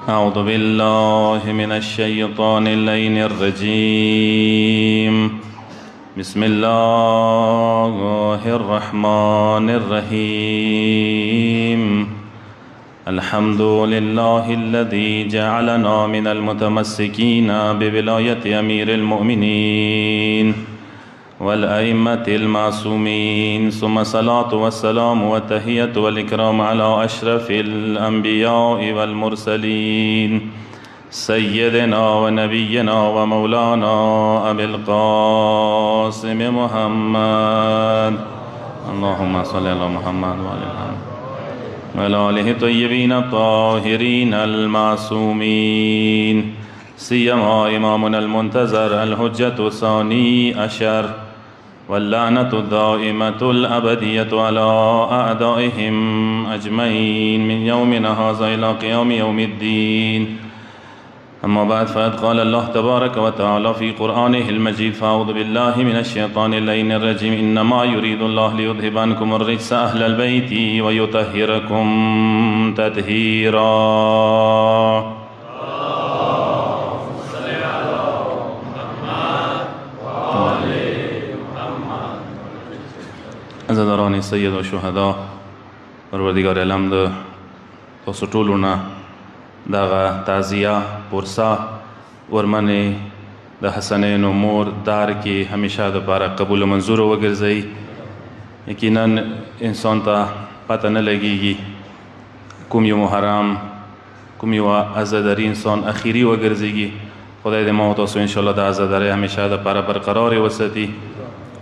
أعوذ بالله من الشيطان اللعين الرجيم. بسم الله الرحمن الرحيم. الحمد لله الذي جعلنا من المتمسكين بولاية أمير المؤمنين والأئمة المعصومين، ثم الصلاة والسلام والتحية والإكرام على أشرف الأنبياء والمرسلين سيدنا ونبينا ومولانا أبي القاسم محمد. اللهم صل على محمد وعلى محمد وعلى آله الطيبين الطاهرين المعصومين، سيما إمامنا المنتظر الحجة الثاني عشر، واللعنة الدائمة الأبدية على أعدائهم أجمعين من يومنا هذا إلى قيام يوم الدين. أما بعد، فقد قال الله تبارك وتعالى في قرآنه المجيد: فأعوذ بالله من الشيطان اللعين الرجيم. إنما يريد الله ليذهب عنكم الرجس أهل البيت ويطهركم تطهيرا. عزاداران سید و شهدا، پروردگار علم ده تاسو ټولو نه دغه تعزیه پرسا ورمنې د حسنین و مور دار کې همیشه دپاره قبول منظور وګرځئ. یقینا انسان ته پته نه لګیږي کوم یو محرم کوم یو عزاداري انسان اخیری وګرځېږي. خدای دې ما و تاسو انشاءالله د عزادارۍ همیشه دپاره برقرار وساتي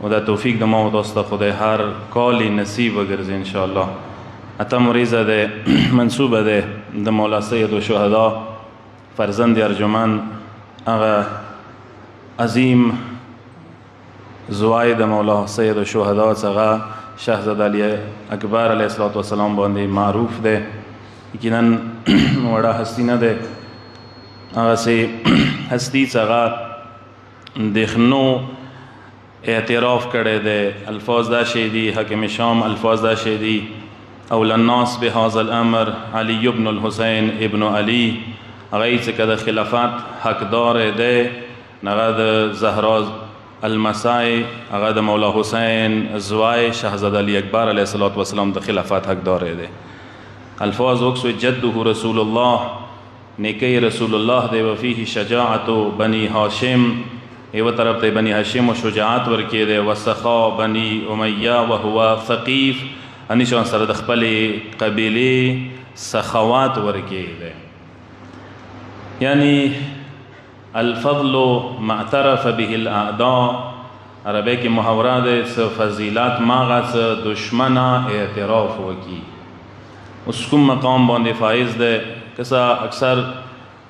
و دا توفیق د ما و تاسو ته خدای هر کالی نصیب وګرځي انشاءالله. اتم ریزه ده منصوبه ده د مولا سید و شهدا فرزند ارجمند، هغه عظیم زوای د مولا سید و شهدا څخه شهزاده علی اکبر علیه السلام باندې معروف ده. یقینا وړه هستی نه ده، هغسې هستی څخه دخنو اعتراف کړی دی. الفاظ دا شی دي، حکم شام الفاظ دا شی دي: اول الناس بهذا الامر علی ابن الحسین ابن علی. هغه چې د خلافت حقدار دی، هغه د زهرا المسای، هغه د مولا حسین زوای شهزاده علی اکبر علیه السلام د خلافت حقدار دی. الفاظ وکسو جده رسول الله، نیکی رسول الله دی. وفیه شجاعت بنی هاشم، ایو طرف ته بنی هاشم و شجاعت ورکی دی. وسخا بنی امیہ وهو ثقیف، انیشان سره د خپل قبیله سخاوات ورکی دی. یعنی الفضل معترف به الاعداء، عربی کې محاوره ده څه فضیلت ماغه څه دشمنه اعتراف وکي. اوس کوم مقام باندې فائز ده کسا اکثر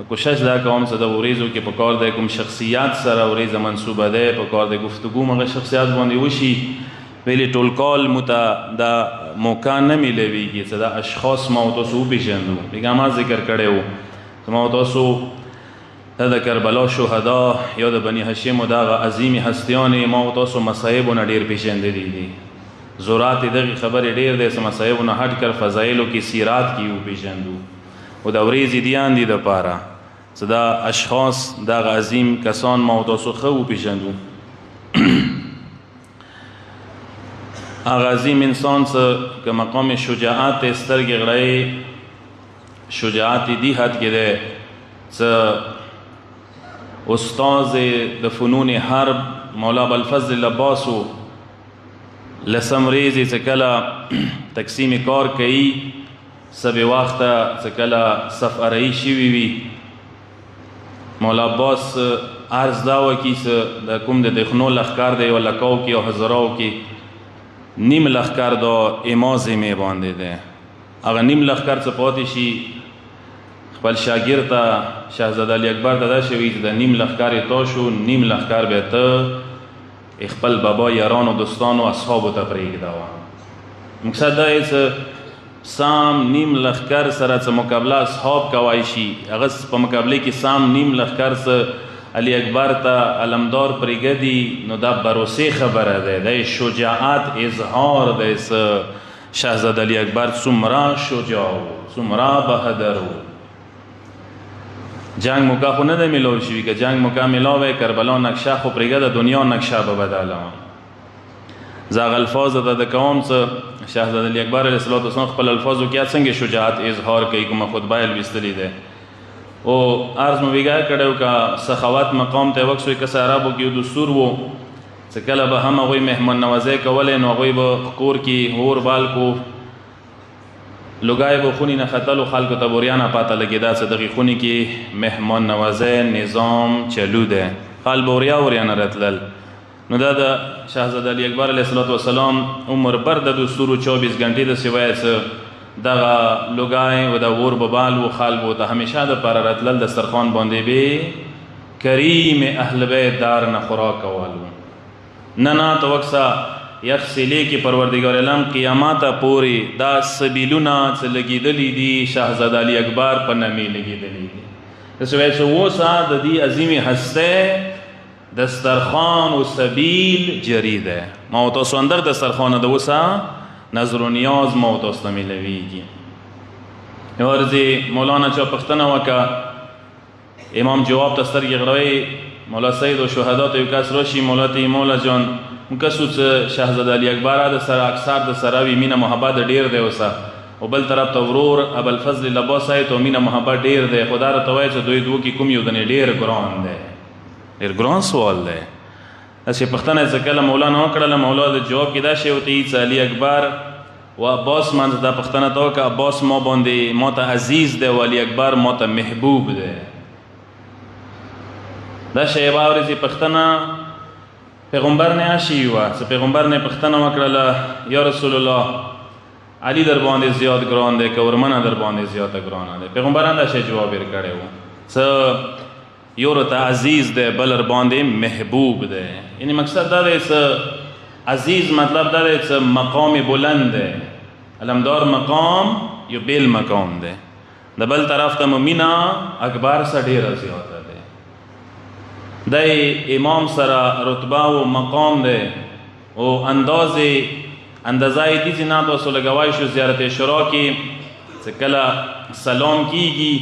کوشش دا کوم چې د اوریزو کې پکار دی کوم شخصیات سره اوریزه منصوبه ده، پکار دی گفتگو مغه شخصیات باندې وشي. ویلي ټول کال متا دا موقع نه میلويږي چې دا اشخاص ما تاسو پیژنو. پیغمبر ذکر کړو ما تاسو د کربلا شهدا یا د بنی هاشم او د عظیم هستیان ما تاسو مصائب نه ډیر پیژندل دي. زورات دغه خبر ډیر د مصائب نه هټ کر فضایلو کې سیرات کیو پیژندو و د اوریزې دیان دي د پاره چې دا اشخاص دا عظیم کسان ما تاسو خو پیژندو. هغه عظیم انسان څخه که مقام شجاعت سترګې غړی شجاعت دی حد کې ده چې استاد د فنون حرب مولا ابوالفضل عباسو لسم ریزی چې کله تقسیم کار کوي سبی وقته چې کله صف ارئی شوي وي، مولا عباس عرض دا وکړي چې د کوم د دخنو لښکر دی او لکاو کې او هزراو کې نیم لښکر دا امازې مې باندې دی. هغه نیم لښکر څه پاتې شي خپل شاګرد ته شهزاده علی اکبر ته دا شوي چې د نیم لښکر یې تا شو، نیم لښکر به ته خپل بابا یارانو دوستانو اصحابو ته پرېږدوه. مقصد دا یې چې سام نیم لښکر سره څه مقابله اصحاب کوای شي، هغه په مقابله کې سام نیم لښکر څه علی اکبر ته علمدار پرېږدي، نو دا بروسې خبره ده، د شجاعت اظهار ده. شهزاده علی اکبر څومره شجاع و، څومره بهادر و. جنگ موقع خو نه ده میلاو شوي، که جنگ موقع میلاو وی کربلا نقشه خو پرېږده د دنیا نقشه به بدله وه. زه هغه الفاظ درته کوم څه شهزاده علي اکبر علیه السلام خپل الفاظو کې څنګه شجاعت اظهار کوي، کومه خطبه یې لوستلې ده او عرض مو ویګا کړو که سخاوت مقام ته وکسوي که عربو کې دستور وو چې کله به هم هغوی مهمان نوازۍ کولې نو هغوی به کور کې اور بال کو، لوګای به خونې نه ختلو، خلکو ته بوریانه پاته لګېده چې دغې خونې کې مهمان نوازۍ نظام چلو دی، خال به وریا نه راتلل. نو دا د شهزاده علي اکبر علیه السلام عمر بر د دستورو 24 غنټې داسې وایي چې دغه لوګای و د اور به بال و، خال به ورته همیشه دپاره راتلل، دسترخوان باندې به کریم اهل بیت دار نه خوراک کولو. نه ته وکسه یخسلې کې پروردګار عالم قیامته پورې دا سبیلونه څه لګېدلي دي شهزاده علي اکبر په نامې لګېدلي دي. داسې وایي چې اوسه د دې عظیمې هستۍ دسترخوان و سبیل جری ده. ما و تاسو اندر دسترخوان ده اوسه نظر و نیاز ما و تاسو ته میلویږي. یو ورځې مولانا چا پوښتنه وکړه، امام جواب ته سترګې غړوي، مولا سید و شهدا ته یو کس راشي، مولا ته مولا جان موږ کسو څه شهزاده علي اکبر د سره اکثر د سره وي مینه محبت ډېر دی اوسه، او بل طرف ته ورور ابوالفضل لباس صاحب ته مینه محبت ډېر دی، خو دا راته وایي چې دوی دوه کې کوم یو دنې ډېر ګران دی. ډېر ګران سوال دی. داسې پوښتنه یې چې کله مولانا وکړله، مولا د جواب کې دا شی ورته ویي چې علي اکبر و عباس منځ دا پوښتنه ته وکړه، عباس ما باندې ما ته عزیز دی او علي اکبر ما ته محبوب دی. دا شی یوه ورځې پوښتنه پیغمبر نه اشي وه، چې پیغمبر نه پوښتنه وکړله یا رسول الله علي در باندې زیات ګران دی که ورمنه در باندې زیاته ګرانه دی؟ پیغمبر هم دا شی جواب یې کړی و څه یو ورته عزیز دی بل ور باندې محبوب دی. یعنی مقصد دا دی چې عزیز مطلب دا دی چې مقام بلند دی، علمدار مقام یو بیل مقام دی، د بل طرف ته مینه اکبر سره ډېره زیاته دی. دی امام سره رتبه و مقام دی او اندازې یې دي چې نه تاسو لګوای شو زیارت شورا کې چې کله سلام کیږي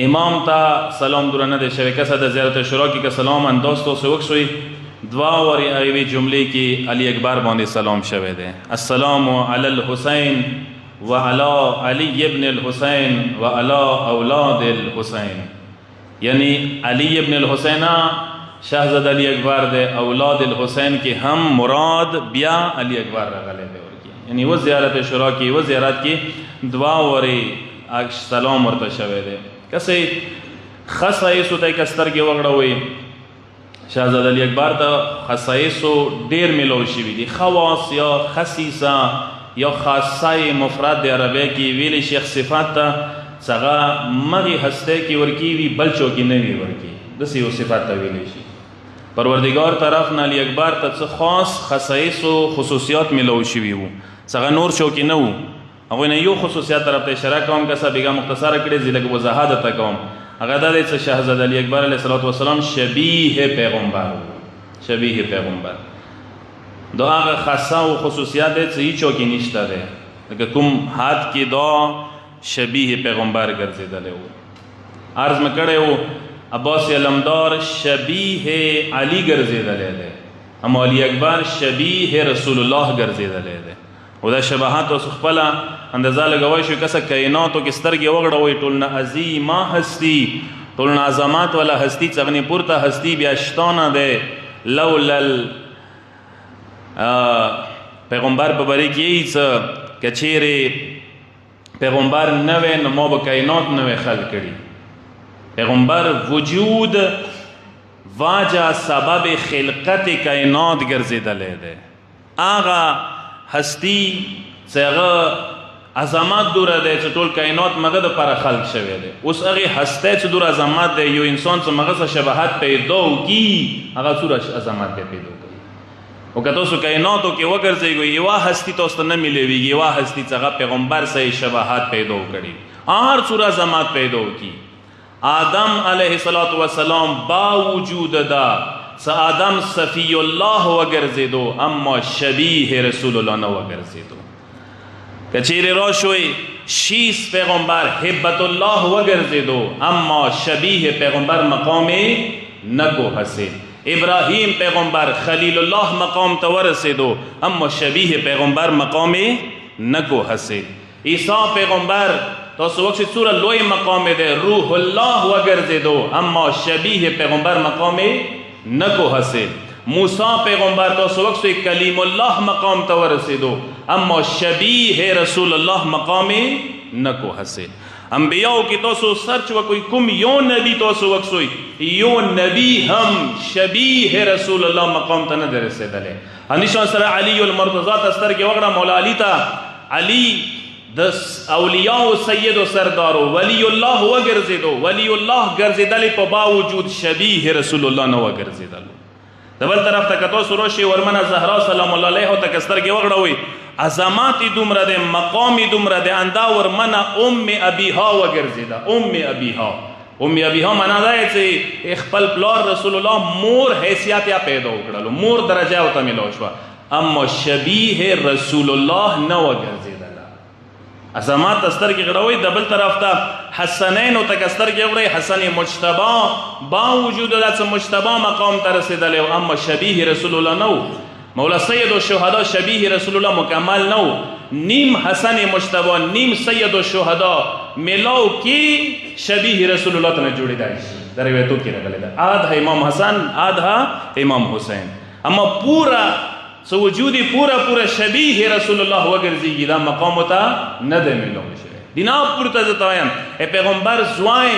امام ته سلام دوره نه دی شوی، کسه د زیارت شورا کې که سلام انداز تاسو وکړئ دوا وارې هغې جملې کې علي اکبر باندې سلام شوی دی، السلام علی الحسین و علی علی ابن الحسین و علی اولاد الحسین. یعنی علی ابن الحسین شهزاده علی اکبر دی، اولاد الحسین کې هم مراد بیا علی اکبر راغلی دی ورکی. یعنی و زیارت شورا کې و زیارت کې دوا وارې سلام ورته شوی دی. کسی خصایصو ته که سترګې وغړوئ شهزاده علي اکبر ته خصایصو ډېر میلاو شوي دي. خواص یا خصیصه یا خاصه مفرد د عربۍ کې ویلی شیخ صفات ته چې هغه مغې هستۍ کې ورکېږي بل چا کې نه وي ورکېږي، داسې یو صفت ته ویلی شي. پروردګار طرف نه علي اکبر ته څه خاص خصایصو خصوصیات میلاو شوي وو چې هغه نور چا کې نه وو. هغوی نه یو خصوصیت طرف ته اشاره کوم که څه بیګا مختصره کړې زه لږ وضاحت درته کوم. هغه دا دی چې شهزاده علي اکبر علیه السلام شبیه پیغمبر و، شبیه پیغمبر. دا هغه خاصه و خصوصیت دی چې هیچا کې نشته دی، لکه کوم حد کې دا شبیه پیغمبر ګرځېدلی و. عرض مې کړی و عباس علمدار شبیه علي ګرځېدلی دی، اما علي اکبر شبیه رسول الله ګرځېدلی دی. او دا شباهت تاسو خپله اندازه لګوئ شو، کسه کائناتو کې سترګې وغړوئ ټول نه عظیمه هستی، ټول نه عظمت والا هستی څغنې پورته هستی بیا شتانه دی لولل پیغمبر په باره کې یی څه که چیرې پیغمبر نه وی نو ما به کائنات نه وی خلق کړي. پیغمبر وجود واجه سبب خلقت کائنات ګرځېدلی دی. هغه هستی چې هغه عظمت دوره دی چې ټول کائنات مغه دپاره خلق شوی دی. اوس هغې هستی چې دور عظمت دی یو انسان چې مغه سره شباهت پیدا وکړي هغه څومره عظمت دی پیدا کوي. او که تاسو کائناتو کې وګرځئ یوه هستی تاسو ته نه میلیږي، یوه هستی چې هغه پیغمبر سره شباهت پیدا وکړي هر څومره عظمت پیدا وکړي. آدم علیه السلام با وجود ده چې آدم صفی الله وګرځېدو اما شبیه رسول الله نه وګرځېدو. که چیرې راشوئ 6 پیغمبر هبت الله وگرزیدو اما شبیه پیغمبر مقام نکو حاصل. ابراهیم پیغمبر خلیل الله مقام تا ورسیدو اما شبیه پیغمبر مقام نکو حاصل. عیسی پیغمبر تاسو وقت سوره لوی مقام ده روح الله وگرزیدو اما شبیه پیغمبر مقام نکو حاصل. موسی پیغمبر تاسو وقت کلیم الله مقام تا ورسیدو اما شبیه رسول الله مقام نکو حاصل. انبیاء کی تاسو سرچ وکوی کم یو نبی تاسو وقت یو نبی هم شبیه رسول الله مقام تا ندر رسیدله. هنیشان سر علی المرتضی تستر کی وقت مولا علی تا علی دس اولیاء و سید و سردار و ولی الله و گرزیدو ولی الله گرزیدلی پا باوجود شبیه رسول الله نو گرزیدلو. دبل طرف تا کتو سروشی ورمن زهرا سلام الله علیه تا کستر کی وقت عظماتی دومره ده مقامی دومره ده اندا ورمن ام ابیها و گرزیده. ام ابیها مانا ده چه خپل پلار رسول الله مور حیثیت یا پیدا وکړلو مور درجه او ته ملو شو اما شبیه رسول الله نو گرزیده. عظمات استر کی غړوي دبل طرف ته حسنین او تکستر کی غړي حسن مجتبی باوجود د مجتبی مقام ته رسیدل اما شبیه رسول الله نو. مولا سید الشهدا شبیه رسول الله مکمل نو. نیم حسن مجتبی نیم سید الشهدا ملاو کی شبیه رسول الله ته جوړی دی در روایتو کې راغلی ده. آدھا امام حسن آدھا امام حسین اما پورا سو وجودی پورا شبیه رسول الله وگرزیگی دا مقام تا نده ملو شده. دینا پورتا زتایم ای پیغمبر زوائے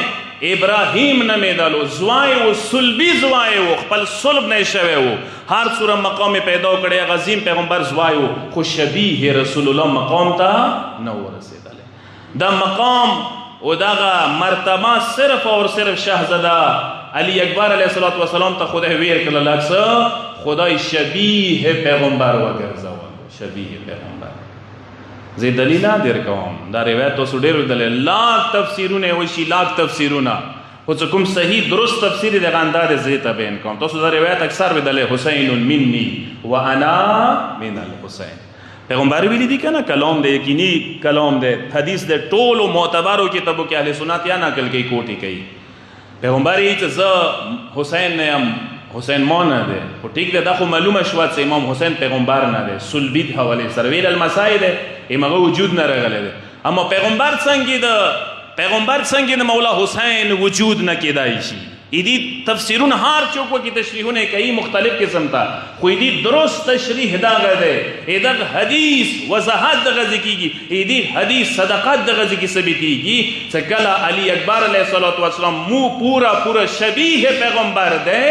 ابراہیم نمیدالو زوائے و سلبی زوائے و خپل سلب نیشوے و ہر سورا مقام پیدا کرے غزیم پیغمبر زوائے و خو شبیه رسول الله مقام تا نو رسیدالے. دا مقام و دا مرتبہ صرف اور صرف شہزدہ علی اکبر علیہ السلام تا خود ویر کل لکسا خدای شبیه پیغمبر وگرزوالو. شبیه پیغمبر زی دلیل دیر کوم دا روایت تو سو ډیرو دلیل لاک تفسیرونه وشي لاک تفسیرونه خو کوم صحیح درست تفسیر د غاندار زی ته بیان کوم تاسو دا روایت اکثر بدل حسین منی وانا من الحسین. پیغمبر ویلی دی کنه کلام د یقینی کلام د حدیث د ټولو معتبرو کتابو کې اهل سنت یا نقل کوي کوټی کوي. پیغمبر یې چې ز حسین نیم حسین ما نه ده خو ټیک ده دا خو معلومه شوه چې امام حسین پیغمبر نه ده سلبی حواله سره ویل المسای ده امغه وجود نه راغلی ده اما پیغمبر څنګه د مولا حسین وجود نه کېدای شي. ایدی تفسیرون هر چوکو کی تشریحونه کوي مختلف قسم تا خو ایدی درست تشریح دا غده ایدغ حدیث وضاحت دغه ذکیږي ایدی حدیث صدقات دغه ذکی ثابتېږي چې کله علی اکبر علیه الصلوۃ والسلام مو پورا شبیه پیغمبر ده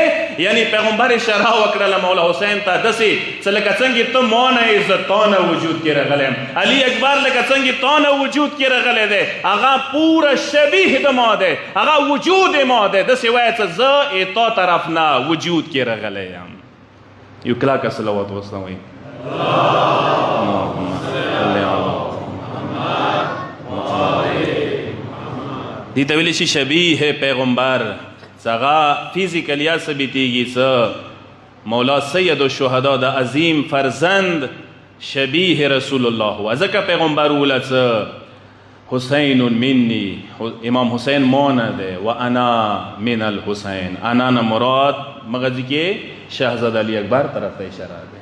یعنی پیغمبر اشاره وکړه مولا حسین ته دسي چې لکه څنګه ته مونږ عزت تانه وجود کې راغلم علی اکبر لکه څنګه تانه وجود کې راغله ده هغه پورا شبیه د ماده هغه وجود ماده دسي ز ایتا طرف نه وجود کې راغلی یم. یو کلاکه صلوات وسلام وایي دی ته ویلی شي شبیه پیغمبر څنګه فیزیکل یا ثابتېږي څه مولا سید الشهدا د عظیم فرزند شبیه رسول الله ځکه پیغمبر وله څه حسین منی امام حسین مونه ده و انا من الحسین انا نه مراد مغزی کې شهزاده علی اکبر طرف ته اشاره ده.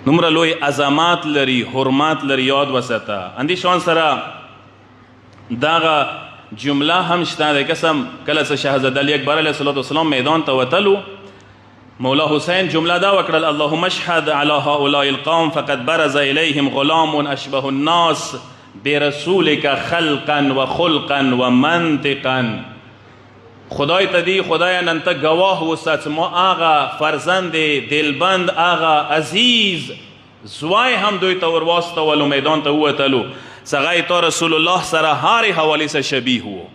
نمره لوی عظمات لري حرمات لري یاد وساته. اندی شان سره داغه جمله هم شته ده قسم کله چې شهزاده علی اکبر علیه السلام میدان ته وتلو مولا حسین جمله دا وکړل اللهم اشهد علی هؤلاء القوم فقد برز الیهم غلام اشبه الناس برسولک خلقا و خلقا و منطقا. خدای تدی خدای نن ته گواه وسات ما آغا فرزند دلبند آغا عزیز زوای هم دوی ته ورواستو ولو میدان ته وتلو څنګه ته رسول الله سره هر حواله سره شبیه وو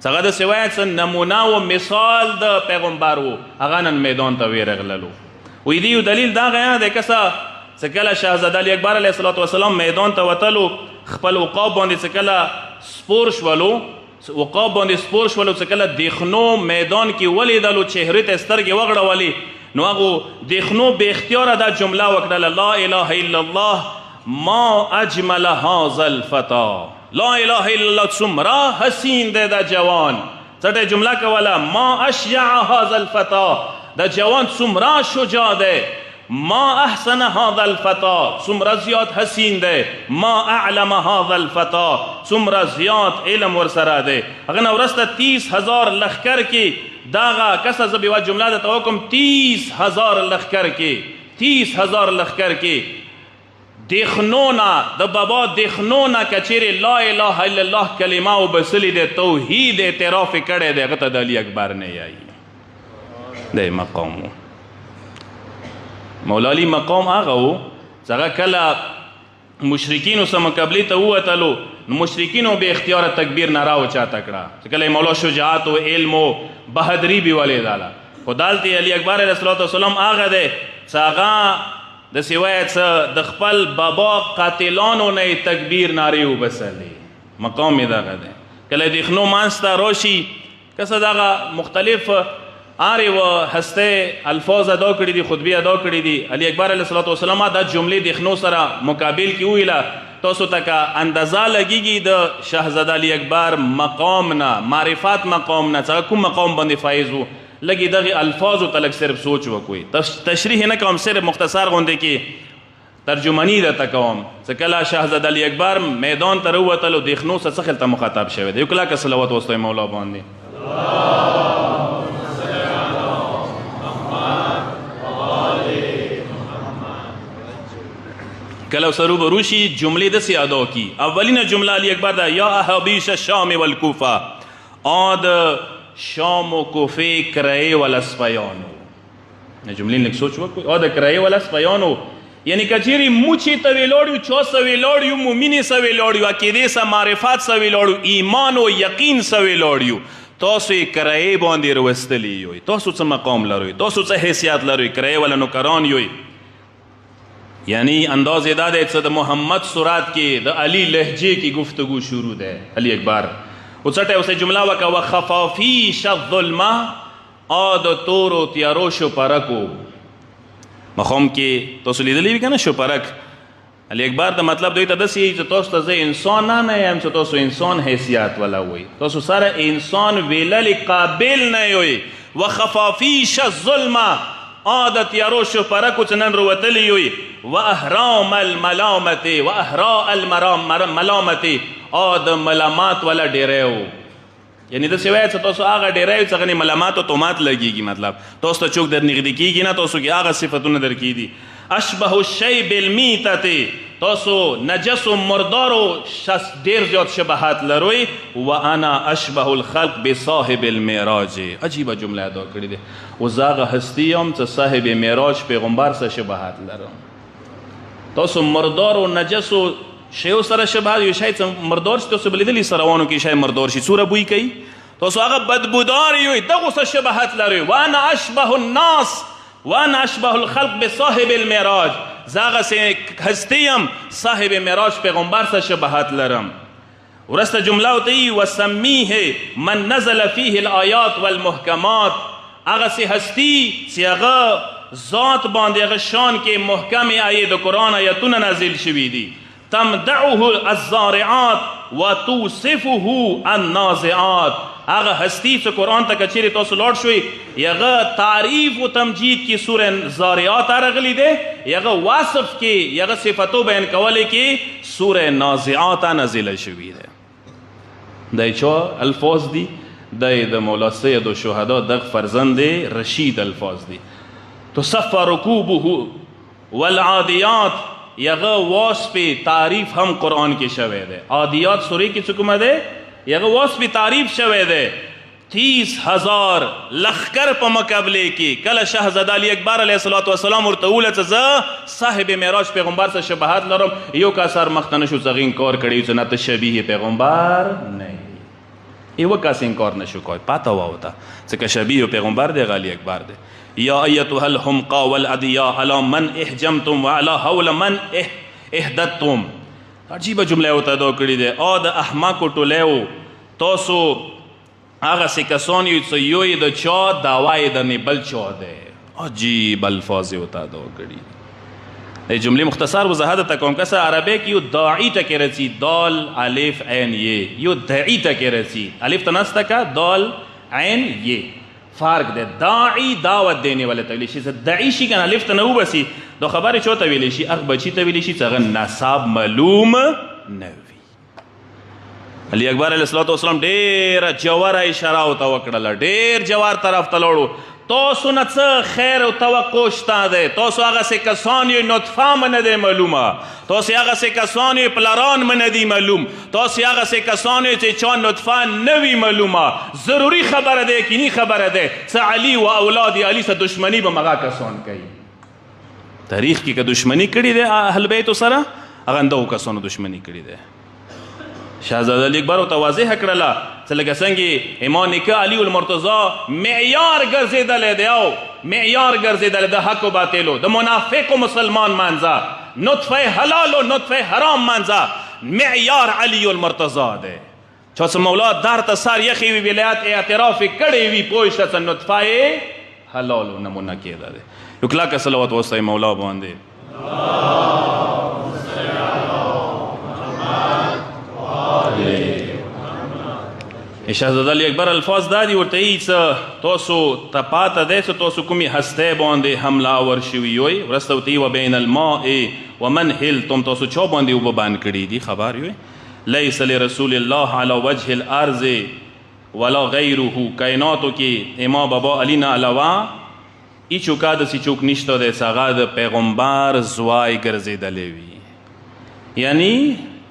څنګه د سوایت نمونه او مثال د پیغمبر وو هغه نن میدان ته ورغللو. وې دی دلیل دا غیا د کسا څکله شهزاده علی اکبر علیه السلام میدان ته وتلو خپل عقاب باندې څکله سپور شولو عقاب باندې سپور شولو څکله دیخنو میدان کې ولیدلو چهره ته سترګې وغړولې نو هغه دیخنو به اختیار دا جمله وکړه لا اله الا الله ما اجمل هذا الفتى لا اله الا الله څومره حسین دی دا جوان. څټه جمله کوله ما اشجع هذا الفتى، دا جوان څومره شجاع دی. ما احسن هذا الفتى، څومره زیات حسین دی. ما اعلم هذا الفتى، څومره زیات علم ورسره دی. هغه نه وروسته 30,000 لښکر کې دغه کسه زه بېوه جمله درته وکړم 30,000 لښکر کې 30,000 لښکر کې دخنونه د بابا دخنونه که چیرې لا اله الا الله کلمه وبسلې دی توحید اعتراف یې کړی دی هغه ته د علي اکبر نه یایي دی مقام و. مولا علي مقام هغه و چې هغه کله مشرکینو سره مقابلې ته ووتلو نو مشرکینو بې اختیاره تکبیر ناره اوچاته کړه چې کله مولا شجاعت و علم و بهادري بې ولیدله. خو دلته علي اکبر علیه الصلاة والسلام هغه دی چې هغه د سوای څه د خپل بابا قاتلانو نه یې تکبیر نارې وبسلې. مقام یې دغه دی. کله د خنو منځ ته راشي کسه دغه مختلف آرې و هسته الفاظ ادا کړي دي خطبې ادا کړي دي. علي اکبر علیه الصلاة والسلام دا جملې د خنو سره مقابل کې وویله تاسو ته که اندازه لګیږي د شهزاده علي اکبر مقام نه معرفت مقام نه څنګه کوم مقام باندې فایز و لګي دغه الفاظو ته لږ صرف سوچ وکوي. تشریح نه کوم صرف مختصر غونډې کې ترجمانی درته کوم چې کله شهزاده علي اکبر میدان ته راووتلو د خنو څخه خلته مخاطب شوی دی. یو کلکه صلوات وستای مولا باندې کله سرو بروشي جملې داسې ادا کی. اولینه جمله علي اکبر ده یا احابیش الشام والکوفه آد شام و کوفه کرایه والاسپیانو. جملې لږ سوچ وکړئ آد کرایه والاسپیانو یعنی کچیرې موچې ته ویلاړ یو چا سه ویلاړ یو مؤمنې سه ویلاړ یو عقیدې سه معرفت سه ویلاړ یو ایمان و یقین سه ویلاړ یو تاسو یې کرایې باندې راوستلي یوئ. تاسو څه مقام لروئ تاسو څه حیثیت لروئ کرایې والا نوکران یوئ. یعنی انداز دا دی چې د محمد سورت کې د علی لهجې کې گفتگو شروع ده. علي اکبر اوڅټه اوسه جمله وکا وخفافیش الظلمه آد تورو تیارو شپرکو. مخوم کې تاسو لیدلی وي که نه شپرک. علي اکبر د مطلب دوی ته داسې چې تاسو ته زه انسان نه یم چې تاسو انسان حیثیت والا وئ تاسو سره انسان ویللې قابل نه یوئ. وخفافیش الظلمه آد تیارو شپرکو چې نن روتلی یوئ. و احرام الملامت و احراء الملامت آد ملامات والا ډیریو. یعنی د سوای چې تاسو هغه ډیریو څنګه نه ملامات او تومات لګیږي مطلب تاسو ته چوک در نږدې کیږي نه تاسو کې هغه صفاتونه درکې دي. اشبه الشی بالمیتة تاسو نجس و مردار و ډیر زیات شباهت لروئ. و انا اشبه الخلق بصاحب المعراج. عجیبه جمله ادا کړې ده. و زه هغه هستی یم چې صاحب معراج پیغمبر سره شباهت لرم. تاسو مردار و نجس و شیو سره شباهت یو شی چې مردار شي تاسو بلیدلی سروانو کې شی مردار شي څوره بوی کوي تاسو هغه بدبودار یوئ دغه سره شباهت لروئ. وانا اشبه الناس وانا اشبه الخلق بصاحب المعراج زه هغسې هستی یم صاحب معراج پیغمبر سره شباهت لرم. ورسته جمله ورته وي وسمیه من نزل فیه الآیات والمحکمات هغسې هستی چې هغه ذات باندې هغه شان کې محکم آیې د قرآن آیتونه نازل شوي دي. تمدعه الزارعات و توصفه النازعات هغه هستی چې قرآن ته که چیرې تاسو لاړ شوئ هغه تعریف و تمجید کې سوره زارعات راغلی دی هغه وصف کې هغه صفتو بیان کولی کې سوره نازعات نازله شوي دی. دی چا الفاظ دي دی د مولا سید الشهدا دغه فرزند رشید الفاظ دي. تصفى رکوبه والعادیات یغه وصف تعریف هم قرآن کې شوی دی. عادیات سوره کې څه کومه دی یغه وصف تعریف شوی دی. 30,000 لخکر په مقابله کې کله شهزاده علي اکبر علیه الصلاة والسلام ورته وویل چې زه صاحب معراج پیغمبر سره شباهت لرم یو کاسر مخته نه شو چې هغه انکار کړی چې نه ته شبیه پیغمبر نه یو کاس انکار نشو کوي پاته واوته چې که شبیه پیغمبر دی علي اکبر دی. یا ایتها الحمقى والادیاء علی من احجمتم وعلى حول من احددتم. عجیبه جمله ورته ادا کړې ده. او د احمقو ټولی تاسو هغسې کسان یو چې یو یې د چا دعوا یې د نه بل چا دی. عجیب الفاظ یې ورته ادا کړي. د جملې مختصر وضاحت ته کوم کسه عربی کې یو داعی ټکی راځي دال الف عین ی یو داعی ټکی راځي الف ته نسته کا دال عین ی فرق دی داعی دعوت دینے والے ته ویلی شي داعی شي کنه الف ته نه وبسي دو خبرې چوته ویلی شي اخ بچی ته ویلی شي څنګه نصاب معلوم نه وي علی اکبر علیه الصلوۃ والسلام ډېره جواره اشاره ورته وکړله ډېر جوار طرف ته لاړو تاسو نه څه خیر او توقع شته دی تاسو هغسې کسان یې نطفه مه نه دی معلومه تاسو هغسې کسان یې پلران مه نه دي معلوم تاسو هغسې کسان یې چې چا نطفه نه وي معلومه ضروري خبره دی یقیني خبره دی څه علي و اولاد علي څه دشمني به مغه کسان کوي تاریخ کې که دشمني کړې دی اهل بیتو سره هغه همدغو کسانو دشمني کړې دی شهزاده علی اکبر ورته واضح کړله چې لکه څنګه امام نیکه علي المرتضی معیار ګرځېدلی دی او معیار ګرځېدلی د حق و باطلو د منافق و مسلمان منځه نطفه حلال و نطفه حرام منځه معیار علي المرتضی دی چا څه مولا در ته سر یخې وي ولایت اعتراف یې کړی وي پوه شه څه نطفه یې حلال و نمونه کېده دی یو کلکه صلوات وستایي مولا باندې شهزاده علی اکبر الفاظ دا دي ورته یي څه تاسو ته پاته دی څه تاسو کومې هستۍ باندې حمله آور شوي یوئ وروسته ورته یي وبین الماء ومنهلتم تاسو چا باندې اوبه بند کړي دي خبر یوئ لیس لرسول الله علی وجه الارض ولا غیره کائناتو کې امام بابا علی نه علاوه هیڅوکا داسې څوک نشته دی چې هغه د پیغمبر زوی ګرځېدلی وي یعنی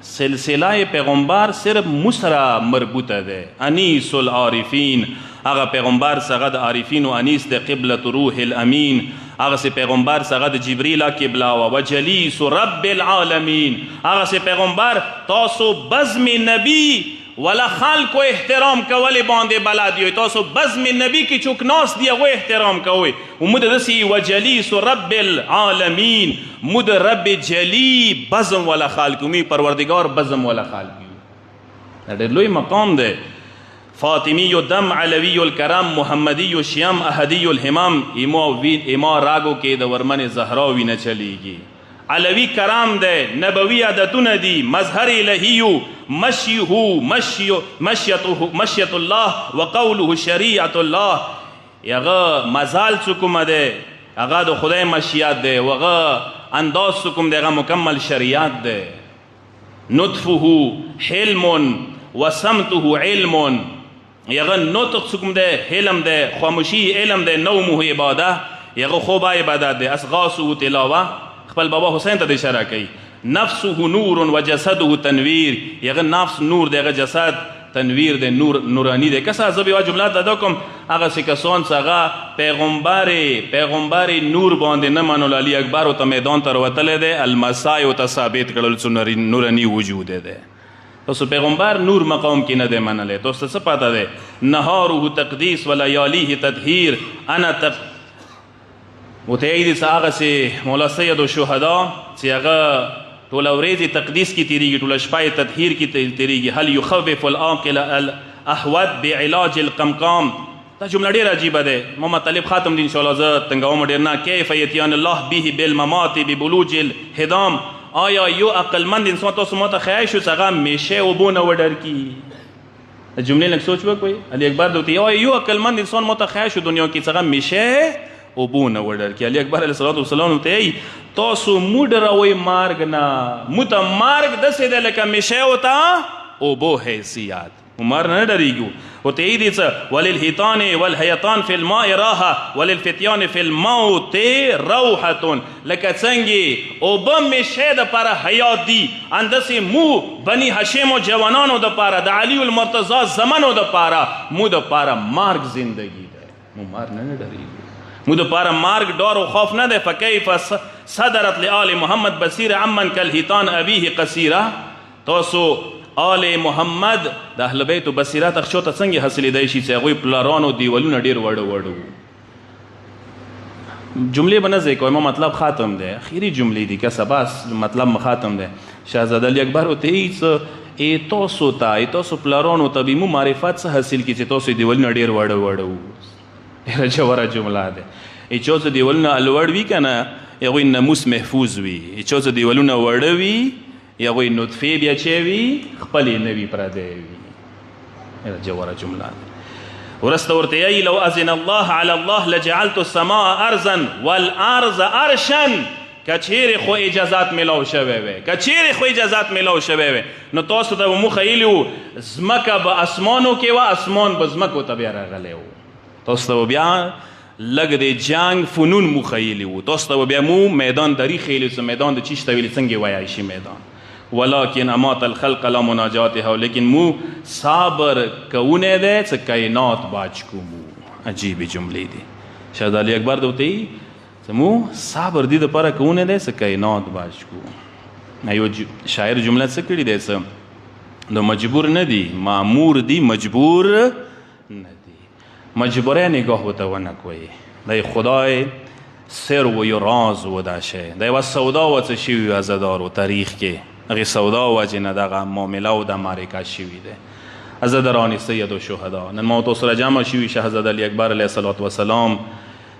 سلسله پیغمبر صرف مسره مربوطه ده انیس العارفین هغه پیغمبر څنګه د عارفین و انیس د قبلة روح الامین هغه سه پیغمبر څنګه د جبریل قبله و جلیس رب العالمین هغه سه پیغمبر تاسو بزم نبی ولا خلق و احترام کولی باندې بلد یو تاسو بزم نبی کې چوک ناس دی هغه احترام کوي و مود دسی و جلیس رب العالمین مود رب جلی بزم ولا خلق می پروردگار بزم ولا خلق دا ډېر لوی مقام دی فاطمی الدم علوی الکرم محمدی الشیام احدی الهمام اما راگو کې د ورمن زهرا وینه چلیږي علوی کرام ده نبوی عادتونه دي مظهر الهی مشیه مشیت الله وقوله شریعت الله یغه مزال څکوم ده هغه د خدای مشیت ده وغه انداز څکوم ده هغه مکمل شریعت ده نطفه حلم وسمته علم یغه نطق څکوم ده حلم ده خاموشی علم ده نومه عباده یغه خوب عبادت ده اسغاثه تلاوه خپل بابا حسین ته اشاره کوي نفسه نور و جسده تنویر یغه نفس نور دغه جسد تنویر د نور نورانی ده کسا زبی وا جمله دا کوم هغه سکسون څنګه پیغمبر نور باندې نه منول علی اکبر او ته میدان ته وتل ده المسای او ته ثابت کړل چې نورانی وجود ده تاسو پیغمبر نور مقام کې نه ده منل تاسو څه پاته ده نهاره تقدیس ولیالیه تطهیر انا متعیدی هغه چې مولا سید الشهدا چې هغه ټوله ورځې تقدیس کې تیریږي ټوله شپه تطهیر کې تیریږي هل یخوف العاقل الاحوط بعلاج القمقام دا جمله ډېره عجیبه ده محمد طالب خاتم دي انشاءالله زه تنګوم ډېر نه کیف یتیان الله به بالممات ببلوج الهدام آیا یو عقلمند انسان تاسو ماته ښیی شو چې هغه همیشه اوبو نه وډر کي جملې لږ سوچ وکړئ علی اکبر دوی آیا یو عقلمند انسان ماته ښیی شو دنیا کې چې هغه همیشه اوبو نه وډر کی علی اکبر علیه الصلوۃ والسلام ته ای تاسو موډروي مارګ نه مت مارګ دسه د لکه مشه وتا اوبو حیثیت عمر نه ډریګو او ته ای دې څه وللحیطان والحیطان فی الماء راحه وللفتیان فی الموت روحه لکه څنګه اوبه مشه د پر حیات دی اندسه مو بنی هاشم او جوانانو د پاره د علی المرتضی زمانو د پاره مو د پاره مارګ زندگی ده مو مار نه ډریګو مو د پاره مارګ ډار او خوف نه ده فکیف صدرت لآل محمد بصیر عمن کالحیطان ابیه قصیره تاسو آل محمد د اهل بیت بصیرت اخشو ته څنګه حاصلېدای شي چې هغوی پلارانو دیوالونه ډېر وړو جملې به نه ځای کوئ ما مطلب خاتم دی اخیري جملې دي که سباس مطلب ختم دی شهزاده علی اکبر ورته یې څه ای تاسو ته تاسو پلارانو ته به مو معرفت څه حاصل کړي چې تاسو دیوالونه ډېر وړو ډېره جوړه جمله ده ای چې اوس دیوالونه الوړ وي که نه هغوی ناموس محفوظ وي، چا څه دیوالونه وړه وي هغوی نطفې بیا چې وي خپلې نه وي پردی وي. جوړه جمله ورسته ورته یایي لو اذن الله علی الله لجعلت السماء ارضا والارض عرشا. که چیرې خو اجازات میلاو شوی وی، که چیرې خو اجازات میلاو شوی وی نو تاسو ته به مو ښیلي وو ځمکه به اسمانو کې وه، اسمان به ځمکو ته بیا راغلی وو. تاسو ته به بیا لږ د جنگ فنون مو ښیلي وو، تاسو ته به بیا مو میدان دری ښیلي وو، میدان د چی ته ویلي څنګه ویلی شي میدان. ولکن امات الخلق لا مناجاتها، لیکن مو صبر کوونه دی څه کائنات باج کو مو. عجیبې جملې دي. شهزاده علي اکبر ته وتهیي مو صبر دې دپاره کوونه دی څه کائنات باج کو. یو شاعر جمله څه کړي دی څه د مجبور نه دي مامور دي مجبور نه دي. مجبوره نگاه ورته ونه کوئ، دی خدای سر و یا راز و دا شی دا یوه سودا و څه شوي وي عزادارو تاریخ کې هغې سودا وجې نه دغه معامله او د معرکه شوي دی. عزاداران سید الشهدا، نن ما تاسو سره جمع شوي شهزاده علي اکبر علیه الصلاة وسلام.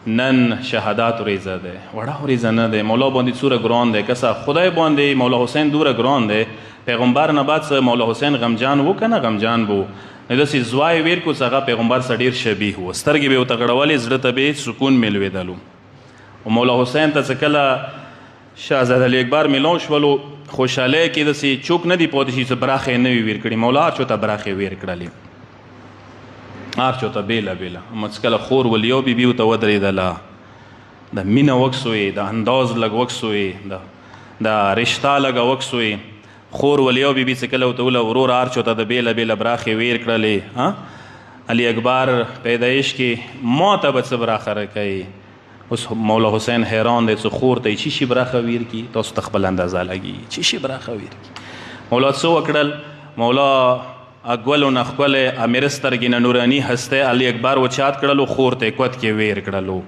نن شهادت ریزه ده، وړه ریزه نه ده. مولا باندې څومره ګران دی، کسه خدای باندې مولا حسین دوره ګران دی. پیغمبر نه بعد څه مولا حسین غمجان و که نه غمجان بو، نو داسې زوای ویر کو څه هغه پیغمبر سره ډېر شبیه و، سترګې به یې ورته غړولې، زړه ته به سکون میلوېدلو. او مولا حسین ته څه کله شهزاده علي اکبر میلاو شولو خوشحالۍ کې داسې چوک نه دي پاتې شي چې براخې نه وي ویر کړي. مولا هر چا ته براخې ویر کړلې، هر چا ته بیله بیله. اما چې کله خور ولیو بیبي ورته ودرېدله، د مینه وکسوی، د انداز لږ وکسوی، د رشته لږه وکسوی. خور ولیو بیبي چې کله ورته وله ورور هر چا ته د بیله بیله براخې ویر کړلې. علي اکبر پیدایش کې ما ته به څه براخه راکوي. اوس مولا حسین حیران دی چې خور ته یې چی شي براخه ویر کي. تاسو ته خپل اندازه لګي چی شي براخه ویر کي. مولا څه وکړل؟ مولا اګول و نخکول امیر سترګې نه نوراني هسته علي اکبر وچات کړلو، خور ته یې کوت کې ویر کړلو.